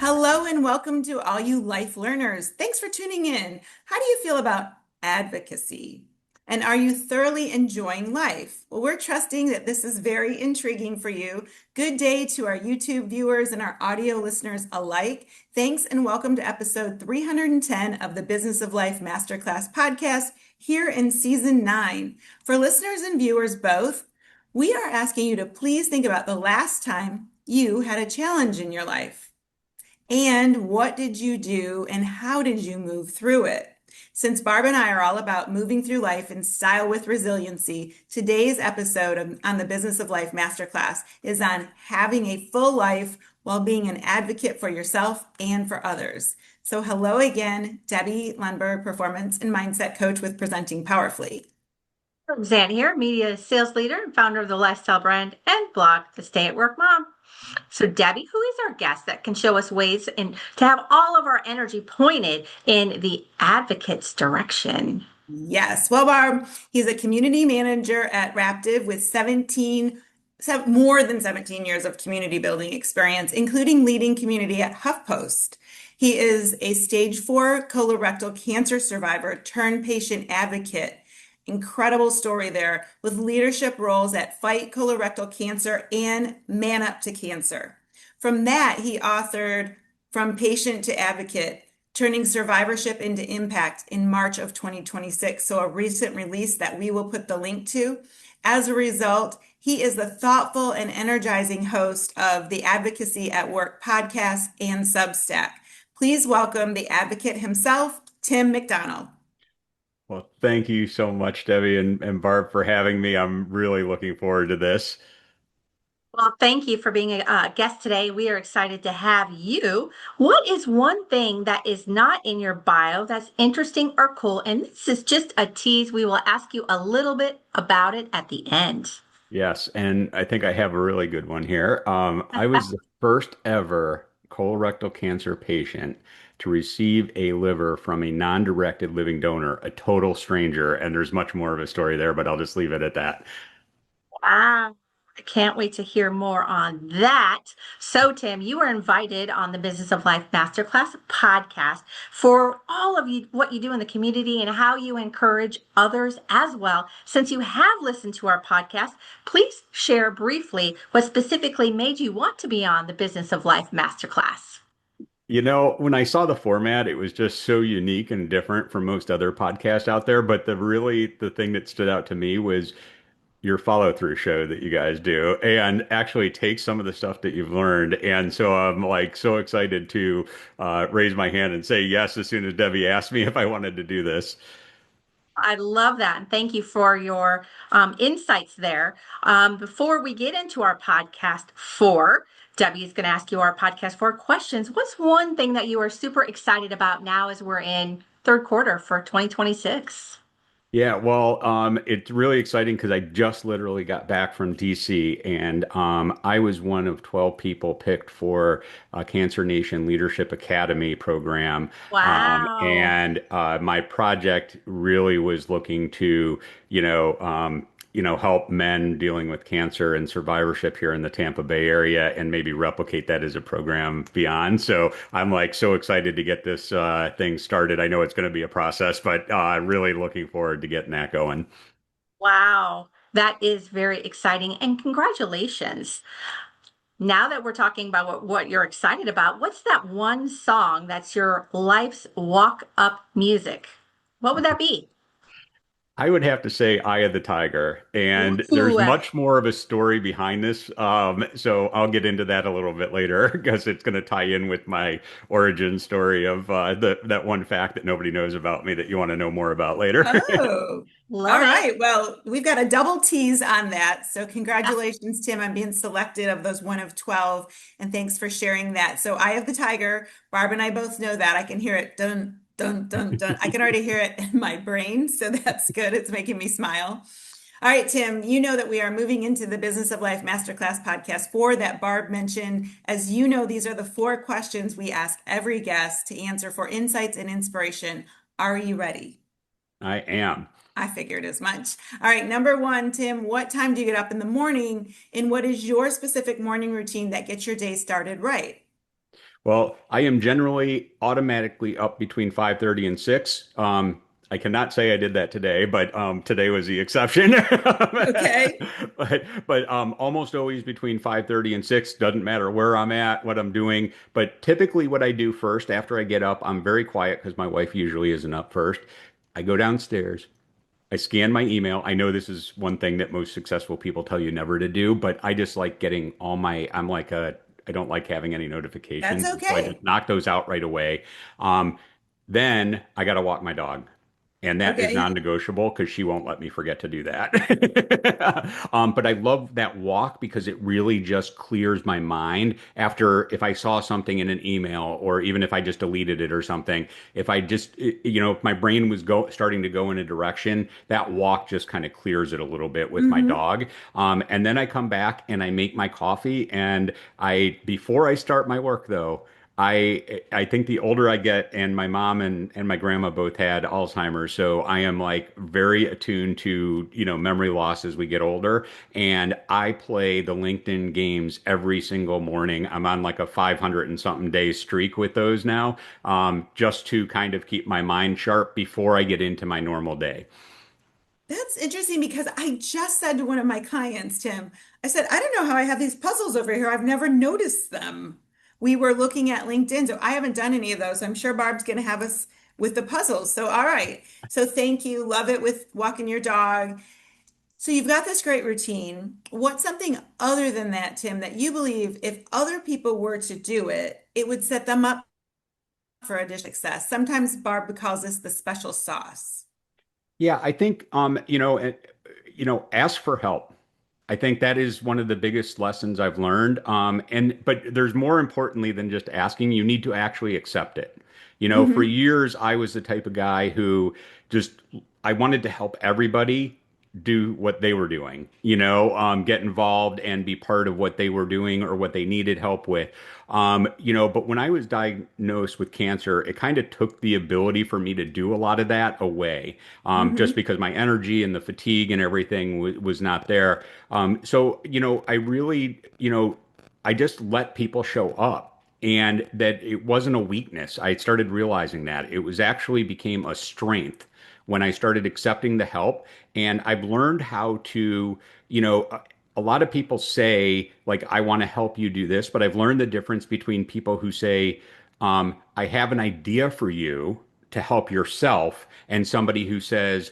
Hello and welcome to all you life learners. Thanks for tuning in. How do you feel about advocacy? And are you thoroughly enjoying life? Well, we're trusting that this is very intriguing for you. Good day to our YouTube viewers and our audio listeners alike. Thanks and welcome to episode 310 of the Business of Life Masterclass podcast here in season 9. For listeners and viewers both, we are asking you to please think about the last time you had a challenge in your life. And what did you do and how did you move through it? Since Barb and I are all about moving through life in style with resiliency, today's episode on the Business of Life Masterclass is on having a full life while being an advocate for yourself and for others. So hello again, Debbie Lundberg, performance and mindset coach with Presenting Powerfully. Zant here, media sales leader and founder of the lifestyle brand and blog, The Stay at Work Mom. So Debbie, who is our guest that can show us ways to have all of our energy pointed in the advocate's direction? Yes. Well, Barb, he's a community manager at Raptive with more than 17 years of community building experience, including leading community at HuffPost. He is a stage 4 colorectal cancer survivor turned patient advocate. Incredible story there with leadership roles at Fight Colorectal Cancer and Man Up to Cancer. From that, he authored From Patient to Advocate, Turning Survivorship into Impact in March of 2026. So a recent release that we will put the link to. As a result, he is the thoughtful and energizing host of the Advocacy at Work podcast and Substack. Please welcome the advocate himself, Tim McDonald. Well, thank you so much, Debbie and Barb, for having me. I'm really looking forward to this. Well, thank you for being a guest today. We are excited to have you. What is one thing that is not in your bio that's interesting or cool? And this is just a tease. We will ask you a little bit about it at the end. Yes, and I think I have a really good one here. I was the first ever colorectal cancer patient to receive a liver from a non-directed living donor, a total stranger. And there's much more of a story there, but I'll just leave it at that. Wow. I can't wait to hear more on that. So, Tim, you are invited on the Business of Life Masterclass podcast for all of you, what you do in the community and how you encourage others as well. Since you have listened to our podcast, please share briefly what specifically made you want to be on the Business of Life Masterclass. You know, when I saw the format, it was just so unique and different from most other podcasts out there. But the thing that stood out to me was your follow through show that you guys do and actually take some of the stuff that you've learned. And so I'm like so excited to raise my hand and say yes as soon as Debbie asked me if I wanted to do this. I love that. And thank you for your insights there. Before we get into our podcast four, Debbie is going to ask you our podcast four questions. What's one thing that you are super excited about now as we're in third quarter for 2026? Yeah, well, it's really exciting because I just literally got back from DC and I was one of 12 people picked for a Cancer Nation Leadership Academy program. Wow. And my project really was looking to, help men dealing with cancer and survivorship here in the Tampa Bay area and maybe replicate that as a program beyond. So I'm like so excited to get this thing started. I know it's going to be a process, but really looking forward to getting that going. Wow. That is very exciting. And congratulations. Now that we're talking about what you're excited about, what's that one song that's your life's walk up music? What would that be? I would have to say Eye of the Tiger, and there's Ooh, much more of a story behind this. So I'll get into that a little bit later because it's going to tie in with my origin story of that one fact that nobody knows about me that you want to know more about later. Oh, all love it. right. Well, we've got a double tease on that. So congratulations, Tim, on being selected of those one of 12. And thanks for sharing that. So Eye of the Tiger, Barb and I both know that. I can hear it dun, dun, dun, dun. I can already hear it in my brain. So that's good. It's making me smile. All right, Tim, you know that we are moving into the Business of Life Masterclass podcast 4 that Barb mentioned. As you know, these are the 4 questions we ask every guest to answer for insights and inspiration. Are you ready? I am. I figured as much. All right, number 1, Tim, what time do you get up in the morning? And what is your specific morning routine that gets your day started right? Well, I am generally automatically up between 5:30 and 6. I cannot say I did that today, but today was the exception. Okay. But almost always between 5:30 and 6, doesn't matter where I'm at, what I'm doing. But typically what I do first after I get up, I'm very quiet because my wife usually isn't up first. I go downstairs. I scan my email. I know this is one thing that most successful people tell you never to do, but I just like getting all I'm like I don't like having any That's notifications. So I just okay. knock those out right away. Um, then I got to walk my dog. And that is Okay. non-negotiable because she won't let me forget to do that. But I love that walk because it really just clears my mind after if I saw something in an email or even if I just deleted it or something, if I just, if my brain was starting to go in a direction, that walk just kind of clears it a little bit with my Hmm. dog. And then I come back and I make my coffee and before I start my work though, I think the older I get, and my mom and my grandma both had Alzheimer's, so I am like very attuned to, memory loss as we get older. And I play the LinkedIn games every single morning. I'm on like a 500 and something day streak with those now, just to kind of keep my mind sharp before I get into my normal day. That's interesting because I just said to one of my clients, Tim, I said, I don't know how I have these puzzles over here. I've never noticed them. We were looking at LinkedIn, so I haven't done any of those. I'm sure Barb's going to have us with the puzzles. So, all right. So, thank you. Love it with walking your dog. So, you've got this great routine. What's something other than that, Tim, that you believe if other people were to do it, it would set them up for additional success? Sometimes Barb calls this the special sauce. Yeah, I think ask for help. I think that is one of the biggest lessons I've learned. But there's more importantly than just asking, you need to actually accept it. For Hmm. years I was the type of guy who just I wanted to help everybody do what they were doing, get involved and be part of what they were doing or what they needed help with. But when I was diagnosed with cancer, it kind of took the ability for me to do a lot of that away, just Hmm. because my energy and the fatigue and everything was not there. So, I really, I just let people show up and that it wasn't a weakness. I started realizing that it was actually became a strength when I started accepting the help. And I've learned how to, a lot of people say, like, I want to help you do this, but I've learned the difference between people who say, I have an idea for you to help yourself, and somebody who says,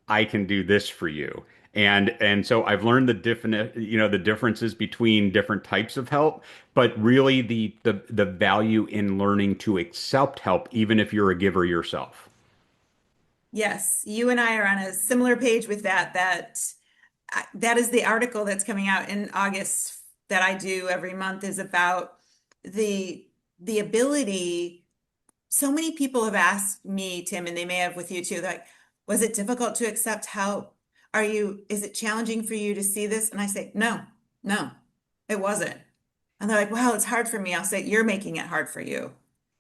I can do this for you. And so I've learned the differences between different types of help, but really the value in learning to accept help, even if you're a giver yourself. Yes, you and I are on a similar page with that. That is the article that's coming out in August that I do every month is about the the ability. So many people have asked me, Tim, and they may have with you too, like, was it difficult to accept help? Is it challenging for you to see this? And I say, no, no, it wasn't. And they're like, well, it's hard for me. I'll say, you're making it hard for you.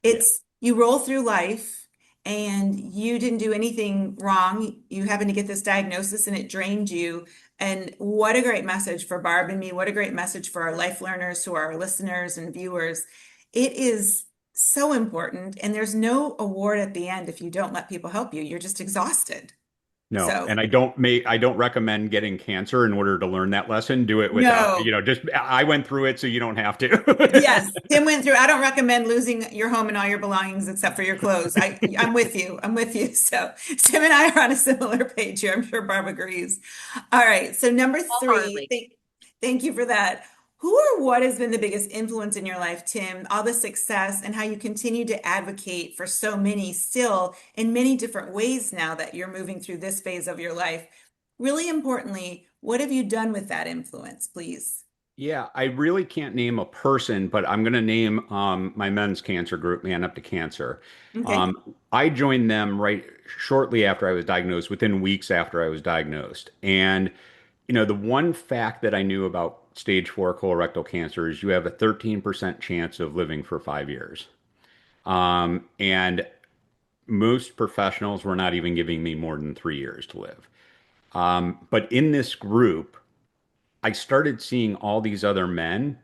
Yeah. It's you roll through life and you didn't do anything wrong. You happen to get this diagnosis and it drained you. And what a great message for Barb and me. What a great message for our life learners, who are our listeners and viewers. It is so important. And there's no award at the end if you don't let people help you. You're just exhausted. No, So, and I don't recommend getting cancer in order to learn that lesson. Do it without, no. just I went through it, so you don't have to. Yes, Tim went through. I don't recommend losing your home and all your belongings except for your clothes. I'm with you. I'm with you. So Tim and I are on a similar page here. I'm sure Barb agrees. All right. So number three, Wholeheartedly. thank you for that. Who or what has been the biggest influence in your life, Tim? All the success and how you continue to advocate for so many still in many different ways now that you're moving through this phase of your life. Really importantly, what have you done with that influence, please? Yeah, I really can't name a person, but I'm going to name my men's cancer group, Man Up to Cancer. Okay. I joined them right shortly after I was diagnosed, within weeks after I was diagnosed. And, the one fact that I knew about stage 4 colorectal cancer is you have a 13% chance of living for 5 years. And most professionals were not even giving me more than 3 years to live. But in this group, I started seeing all these other men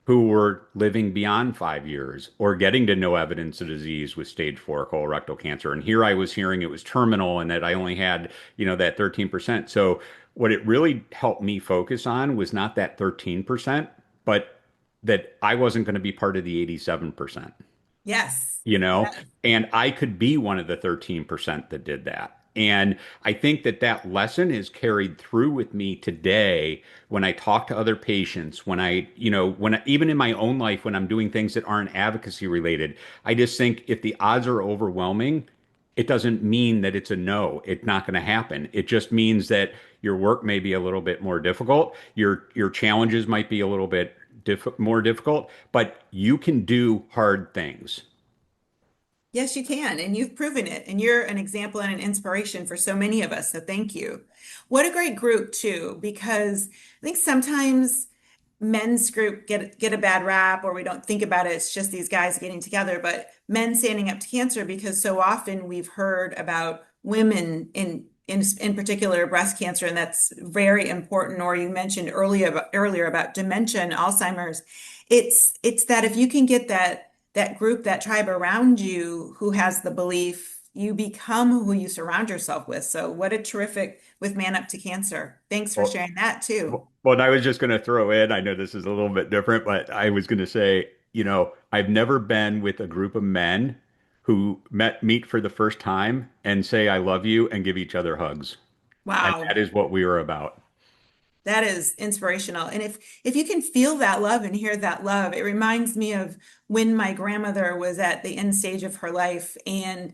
who were living beyond 5 years or getting to no evidence of disease with stage 4 colorectal cancer. And here I was hearing it was terminal and that I only had, that 13%. So what it really helped me focus on was not that 13%, but that I wasn't going to be part of the 87%, Yes. you know, Yes. and I could be one of the 13% that did that. And I think that that lesson is carried through with me today when I talk to other patients, when even in my own life, when I'm doing things that aren't advocacy related, I just think if the odds are overwhelming, it doesn't mean that it's a no. It's not going to happen. It just means that your work may be a little bit more difficult. Your challenges might be a little bit more difficult, but you can do hard things. Yes, you can. And you've proven it. And you're an example and an inspiration for so many of us. So thank you. What a great group, too, because I think sometimes men's group get a bad rap or we don't think about it. It's just these guys getting together, but men standing up to cancer because so often we've heard about women in particular breast cancer, and that's very important. Or you mentioned earlier about dementia and Alzheimer's. It's that if you can get that group, that tribe around you who has the belief, you become who you surround yourself with. So what a terrific with Man Up to Cancer. Thanks for Well, sharing that too. and I was just going to throw in, I know this is a little bit different, but I was going to say, I've never been with a group of men who meet for the first time and say, I love you and give each other hugs. And that Wow. is what we were about. That is inspirational. And if you can feel that love and hear that love, it reminds me of when my grandmother was at the end stage of her life and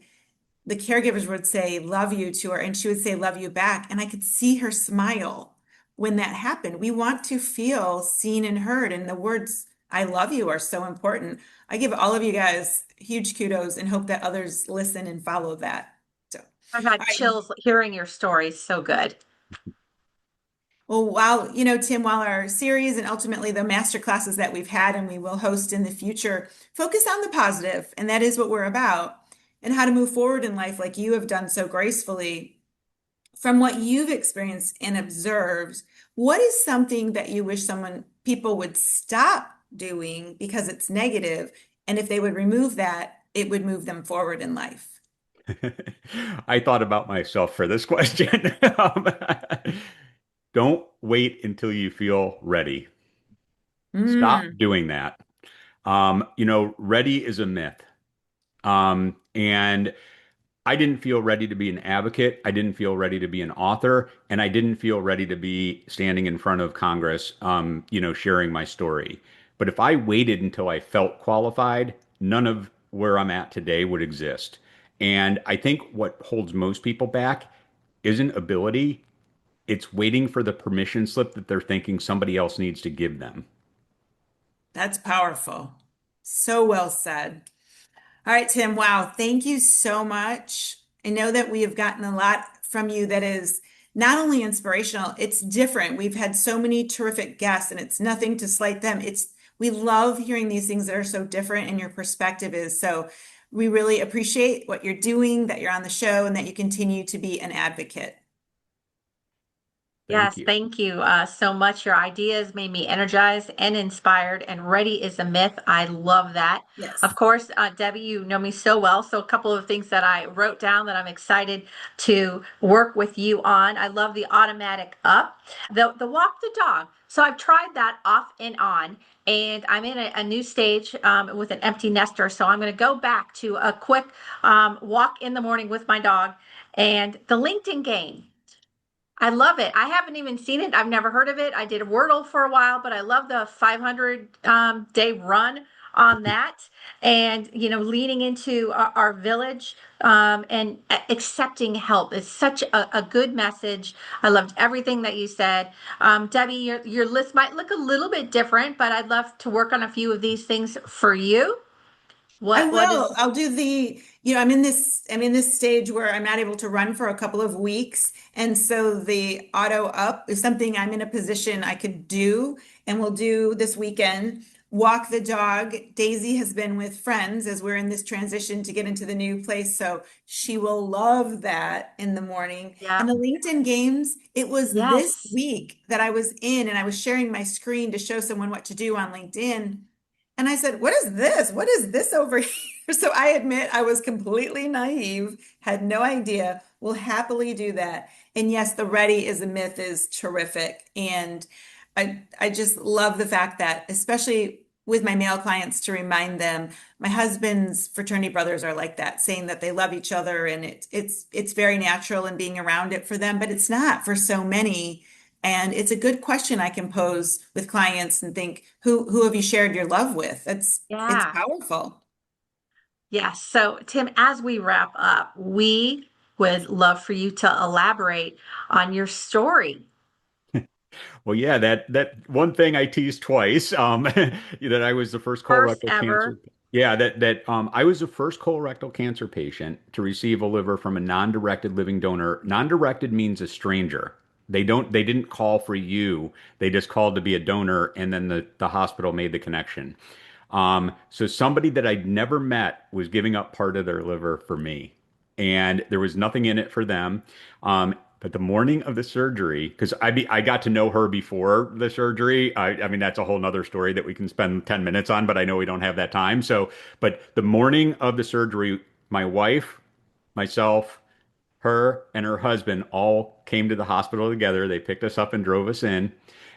the caregivers would say love you to her and she would say love you back and I could see her smile when that happened. We want to feel seen and heard and the words I love you are so important. I give all of you guys huge kudos and hope that others listen and follow that. So, I've all had right. chills hearing your stories. So good. Well, Tim, while our series and ultimately the master classes that we've had and we will host in the future focus on the positive, and that is what we're about, and how to move forward in life like you have done so gracefully. From what you've experienced and observed, what is something that you wish people would stop doing because it's negative, and if they would remove that, it would move them forward in life? I thought about myself for this question. Don't wait until you feel ready. Stop Mm, doing that. Ready is a myth. And I didn't feel ready to be an advocate. I didn't feel ready to be an author, and I didn't feel ready to be standing in front of Congress, sharing my story. But if I waited until I felt qualified, none of where I'm at today would exist. And I think what holds most people back isn't ability, it's waiting for the permission slip that they're thinking somebody else needs to give them. that's powerful. So well said. All right, Tim. Wow. Thank you so much. I know that we have gotten a lot from you that is not only inspirational, it's different. We've had so many terrific guests, and it's nothing to slight them. We love hearing these things that are so different, and your perspective is. So we really appreciate what you're doing, that you're on the show, and that you continue to be an advocate. Thank Yes, you. thank you so much. Your ideas made me energized and inspired, and ready is a myth. I love that. Of Yes. course, Debbie, you know me so well. So, a couple of things that I wrote down that I'm excited to work with you on. I love the automatic up, the walk the dog. So, I've tried that off and on, and I'm in a new stage with an empty nester. So, I'm going to go back to a quick walk in the morning with my dog and the LinkedIn game. I love it. I haven't even seen it. I've never heard of it. I did a Wordle for a while, but I love the 500 day run on that, and leaning into our village and accepting help is such a good message. I loved everything that you said. Debbie, your list might look a little bit different, but I'd love to work on a few of these things for you. I What will. is I'll do I'm in this stage where I'm not able to run for a couple of weeks. And so the auto up is something I'm in a position I could do and we'll do this weekend. walk the dog. Daisy has been with friends as we're in this transition to get into the new place. So she will love that in the morning. Yeah. And the LinkedIn games, it was this Yes. week that I was in and I was sharing my screen to show someone what to do on LinkedIn. And I said, what is this? What is this over here? So I admit I was completely naive, had no idea. Will happily do that. And yes, the ready is a myth is terrific. And I just love the fact that, especially with my male clients, to remind them, my husband's fraternity brothers are like that, saying that they love each other and it's very natural and being around it for them, but it's not for so many. And it's a good question I can pose with clients and think, who have you shared your love with? It's Yeah. powerful. Yes. So, Tim, as we wrap up, we would love for you to elaborate on your story. Well, yeah, that one thing I teased twice, that I was the first First colorectal ever. cancer. Yeah, that I was the first colorectal cancer patient to receive a liver from a non-directed living donor. Non-directed means a stranger. They didn't call for you. They just called to be a donor, and then the hospital made the connection. So somebody that I'd never met was giving up part of their liver for me, and there was nothing in it for them. But the morning of the surgery, because I got to know her before the surgery. I mean, that's a whole nother story that we can spend 10 minutes on, but I know we don't have that time. So, but the morning of the surgery, my wife, myself, her and her husband all came to the hospital together. They picked us up and drove us in.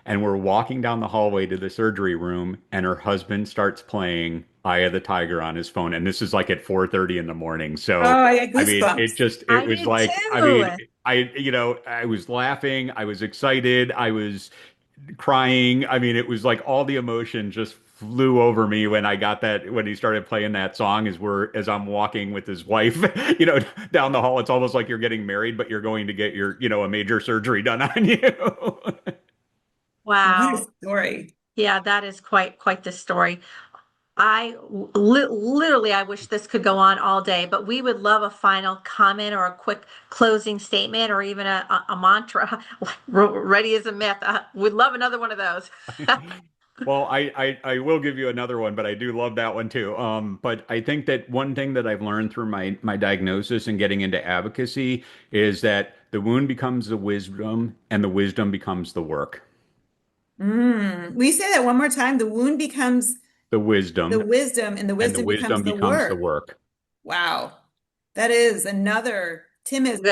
And we're walking down the hallway to the surgery room, and her husband starts playing Eye of the Tiger on his phone. And this is like at 4:30 in the morning. So, Oh, I got I mean, goosebumps. it I was did like, I mean, too. I was laughing, I was excited, I was crying. I mean, it was like all the emotion just flew over me when I got that when he started playing that song as I'm walking with his wife, down the hall. It's almost like you're getting married, but you're going to get a major surgery done on you. What a Wow. story. Yeah, that is quite the story. Literally, I wish this could go on all day, but we would love a final comment or a quick closing statement or even a mantra. Ready as a myth. We'd love another one of those. Well, I will give you another one, but I do love that one too. But I think that one thing that I've learned through my diagnosis and getting into advocacy is that the wound becomes the wisdom and the wisdom becomes the work. Will you say that one more time? The wound becomes The the wisdom wisdom, and the and the wisdom becomes wisdom the becomes the work. work. Wow. That is another Timism.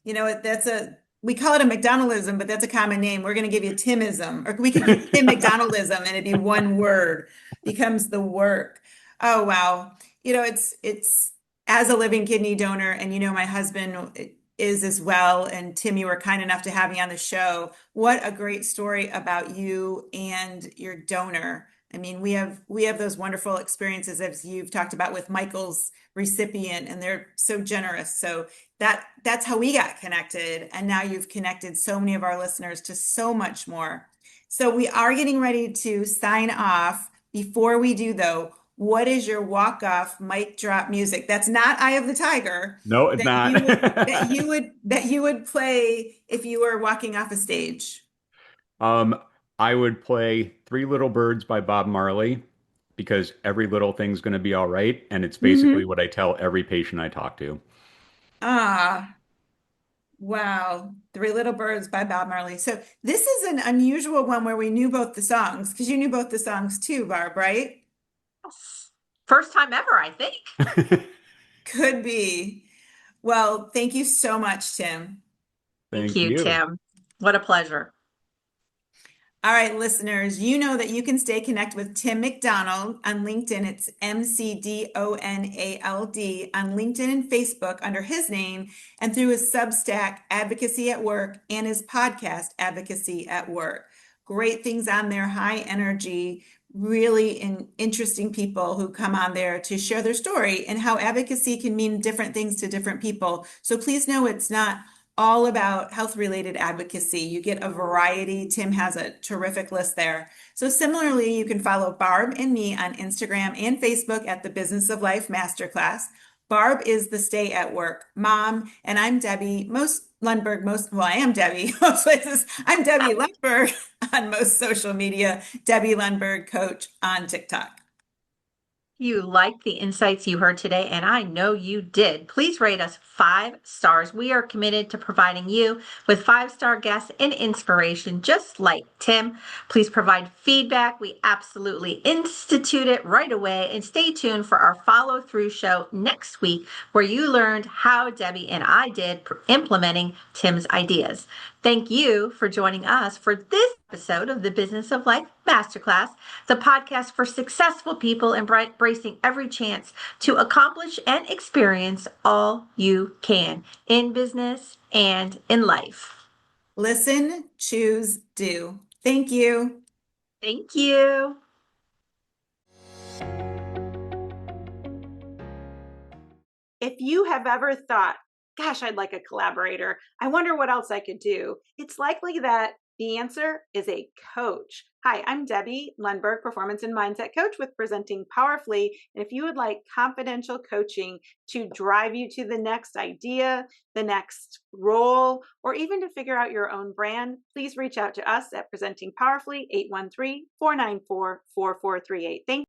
Good. We call it a McDonaldism, but that's a common name. We're going to give you Timism, or we could give Tim McDonaldism, and it'd be one word, becomes the work. Oh, wow. It's as a living kidney donor, and my husband is as well. And Tim, you were kind enough to have me on the show. What a great story about you and your donor. I mean, we have those wonderful experiences as you've talked about with Michael's recipient, and they're so generous. So that's how we got connected. And now you've connected so many of our listeners to so much more. So we are getting ready to sign off. Before we do, though, what is your walk-off mic drop music? That's not Eye of the Tiger No, it's that you not. would that you would play if you were walking off a stage. Um, I would play Three Little Birds by Bob Marley because every little thing's going to be all right. And it's basically Hmm. what I tell every patient I talk to. Ah, wow. Three Little Birds by Bob Marley. So this is an unusual one where we knew both the songs because you knew both the songs too, Barb, right? First time ever, I think. Could be. Well, thank you so much, Tim. Thank Thank you, you. Tim. What a pleasure. All right, listeners, you know that you can stay connected with Tim McDonald on LinkedIn. It's McDonald on LinkedIn and Facebook under his name and through his Substack, Advocacy at Work, and his podcast, Advocacy at Work. Great things on there, high energy, really interesting people who come on there to share their story and how advocacy can mean different things to different people. So please know it's not all about health related advocacy. You get a variety. Tim has a terrific list there. So similarly, you can follow Barb and me on Instagram and Facebook at the Business of Life Masterclass. Barb is the stay at work mom, and I'm Debbie. I am Debbie most places. I'm Debbie Lundberg on most social media, Debbie Lundberg Coach on TikTok. You liked the insights you heard today, and I know you did. Please rate us 5 stars. We are committed to providing you with 5-star guests and inspiration, just like Tim. Please provide feedback. We absolutely institute it right away. And stay tuned for our follow through show next week, where you learned how Debbie and I did implementing Tim's ideas. Thank you for joining us for this episode of the Business of Life Masterclass, the podcast for successful people embracing every chance to accomplish and experience all you can in business and in life. Listen, choose, do. Thank you. Thank you. If you have ever thought, gosh, I'd like a collaborator, I wonder what else I could do, it's likely that the answer is a coach. Hi, I'm Debbie Lundberg, Performance and Mindset Coach with Presenting Powerfully. And if you would like confidential coaching to drive you to the next idea, the next role, or even to figure out your own brand, please reach out to us at Presenting Powerfully, 813-494-4438. Thank you.